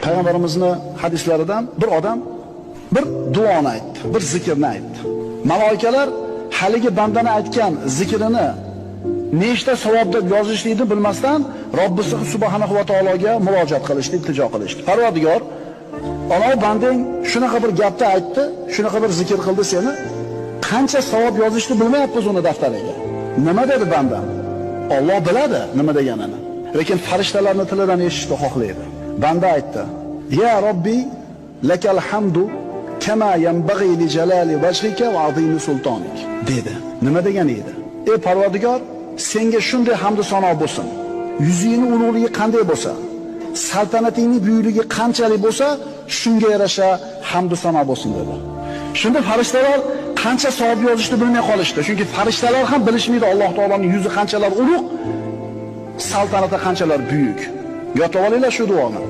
Payg'ambarimizning hadislaridan bir odam bir duoni aytdi, bir zikrni aytdi. Malaikalar haligi bandani aytgan zikrini nechta savob deb yozishlikni bilmasdan Robbisi subhanahu va taologa murojaat qilishdi, iltijo qilishdi. Parvardigor, ana bandang shunaqa bir gapni aytdi, shunaqa bir zikr qildi seni, qancha savob yozishni bilmayapmiz uni daftariga. Nima dedi bandam? Alloh biladi nima deganini. Lekin farishtalarning tilidan eshitishni xohlaydi. Banda aytdi: "Ya Robbi, lakal hamdu kama yanbaghi li jalali wajhika va azimi sultonik." dedi. Nima degan edi? Ey Parvardigor, senga shunday hamd sano bo'lsin. Yuzingning ulug'ligi qanday bo'lsa, saltanatingning buyukligi qanchalik bo'lsa, shunga yarasha hamd sano bo'lsin dedi. Shunda farishtalar qancha savob yozishni bilmay qolishdi. Chunki farishtalar ham bilishmaydi Alloh taoloning yuzi qanchalar ulug', saltanati qanchalar buyuk. Yotib olinglar shu duoni.